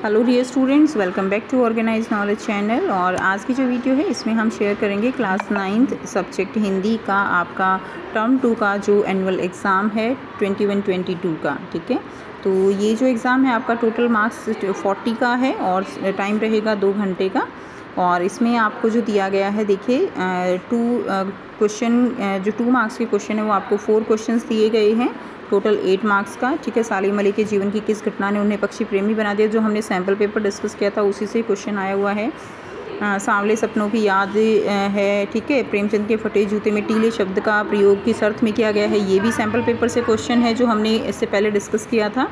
Hello dear students, welcome back to organise knowledge channel. और आज की जो वीडियो है इसमें हम शेयर करेंगे क्लास 9th सब्जेक्ट हिंदी का आपका टर्म 2 का जो एनुअल एग्ज़ाम है 21-22 का। ठीक है, तो ये जो एग्ज़ाम है आपका टोटल मार्क्स 40 का है और टाइम रहेगा 2 घंटे का। और इसमें आपको जो दिया गया है देखिए जो 2 मार्क्स के क्वेश्चन है वो आपको 4 क्वेश्चंस दिए गए हैं, टोटल 8 मार्क्स का। ठीक है, सालिम अली के जीवन की किस घटना ने उन्हें पक्षी प्रेमी बना दिया, जो हमने सैम्पल पेपर डिस्कस किया था उसी से क्वेश्चन आया हुआ है। सांवले सपनों की याद है। ठीक है, प्रेमचंद के फटे जूते में टीले शब्द का प्रयोग किस अर्थ में किया गया है, ये भी सैम्पल पेपर से क्वेश्चन है जो हमने इससे पहले डिस्कस किया था।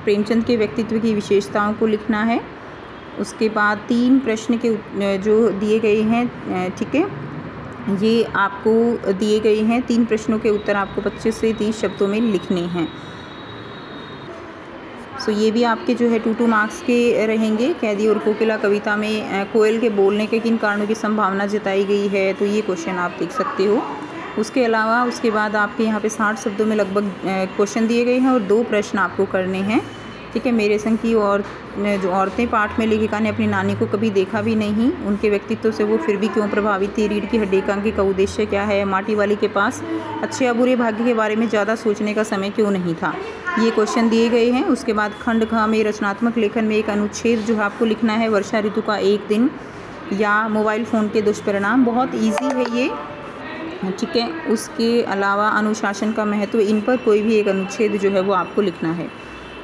प्रेमचंद के व्यक्तित्व की विशेषताओं को लिखना है। उसके बाद 3 प्रश्न के जो दिए गए हैं, ठीक है, ये आपको दिए गए हैं 3 प्रश्नों के उत्तर आपको 25 से 30 शब्दों में लिखने हैं। सो ये भी आपके जो है 2 मार्क्स के रहेंगे। कैदी और कोकिला कविता में कोयल के बोलने के किन कारणों की संभावना जताई गई है, तो ये क्वेश्चन आप देख सकते हो। उसके अलावा उसके बाद आपके यहाँ पे 60 शब्दों में लगभग क्वेश्चन दिए गए हैं और 2 प्रश्न आपको करने हैं। ठीक है, मेरे संग की और जो औरतें पाठ में लेखिका ने अपनी नानी को कभी देखा भी नहीं, उनके व्यक्तित्व से वो फिर भी क्यों प्रभावित थी, रीढ़ की हड्डी एकांकी का उद्देश्य क्या है, माटी वाली के पास अच्छे या बुरे भाग्य के बारे में ज़्यादा सोचने का समय क्यों नहीं था, ये क्वेश्चन दिए गए हैं। उसके बाद खंड ख में रचनात्मक लेखन में एक अनुच्छेद जो है आपको लिखना है, वर्षा ऋतु का एक दिन या मोबाइल फ़ोन के दुष्परिणाम। बहुत ईजी है ये। ठीक है, उसके अलावा अनुशासन का महत्व, इन पर कोई भी एक अनुच्छेद जो है वो आपको लिखना है।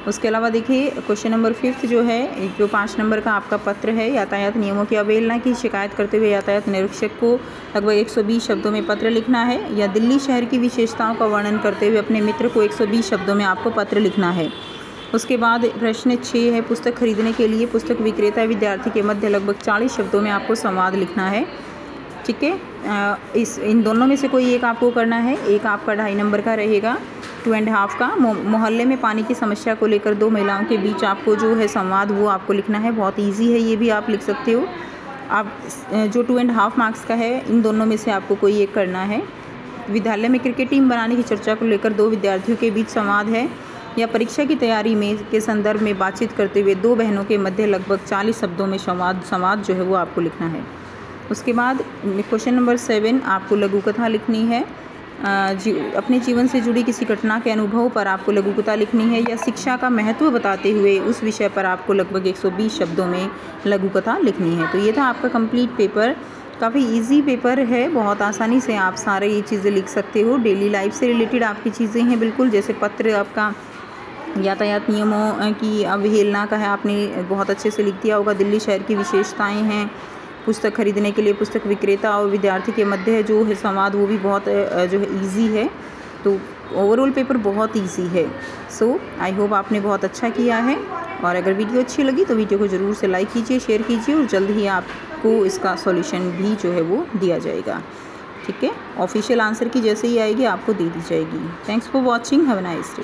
उसके अलावा देखिए क्वेश्चन नंबर 5 जो है, जो 5 नंबर का आपका पत्र है, यातायात नियमों की अवहेलना की शिकायत करते हुए यातायात निरीक्षक को लगभग 120 शब्दों में पत्र लिखना है। या दिल्ली शहर की विशेषताओं का वर्णन करते हुए अपने मित्र को 120 शब्दों में आपको पत्र लिखना है। उसके बाद प्रश्न 6 है, पुस्तक खरीदने के लिए पुस्तक विक्रेता विद्यार्थी के मध्य लगभग 40 शब्दों में आपको संवाद लिखना है। ठीक है, इन दोनों में से कोई एक आपको करना है। एक आपका 2.5 नंबर का रहेगा, 2.5 का। मोहल्ले में पानी की समस्या को लेकर 2 महिलाओं के बीच आपको जो है संवाद वो आपको लिखना है। बहुत इजी है, ये भी आप लिख सकते हो। आप जो 2.5 मार्क्स का है, इन दोनों में से आपको कोई एक करना है। विद्यालय में क्रिकेट टीम बनाने की चर्चा को लेकर 2 विद्यार्थियों के बीच संवाद है। या परीक्षा की तैयारी में के संदर्भ में बातचीत करते हुए 2 बहनों के मध्य लगभग 40 शब्दों में संवाद जो है वो आपको लिखना है। उसके बाद क्वेश्चन नंबर 7 आपको लघु कथा लिखनी है। अपने जीवन से जुड़ी किसी घटना के अनुभव पर आपको लघु कथा लिखनी है। या शिक्षा का महत्व बताते हुए उस विषय पर आपको लगभग 120 शब्दों में लघु कथा लिखनी है। तो ये था आपका कंप्लीट पेपर। काफ़ी इजी पेपर है, बहुत आसानी से आप सारे ये चीज़ें लिख सकते हो। डेली लाइफ से रिलेटेड आपकी चीज़ें हैं बिल्कुल, जैसे पत्र आपका यातायात नियमों की अवहेलना का है, आपने बहुत अच्छे से लिख दिया होगा। दिल्ली शहर की विशेषताएँ हैं। पुस्तक खरीदने के लिए पुस्तक विक्रेता और विद्यार्थी के मध्य है जो है संवाद, वो भी बहुत जो है इजी है। तो ओवरऑल पेपर बहुत इजी है। सो आई होप आपने बहुत अच्छा किया है। और अगर वीडियो अच्छी लगी तो वीडियो को ज़रूर से लाइक कीजिए, शेयर कीजिए और जल्द ही आपको इसका सॉल्यूशन भी जो है वो दिया जाएगा। ठीक है, ऑफिशियल आंसर की जैसे ही आएगी आपको दे दी जाएगी। Thanks for watching, have a nice day.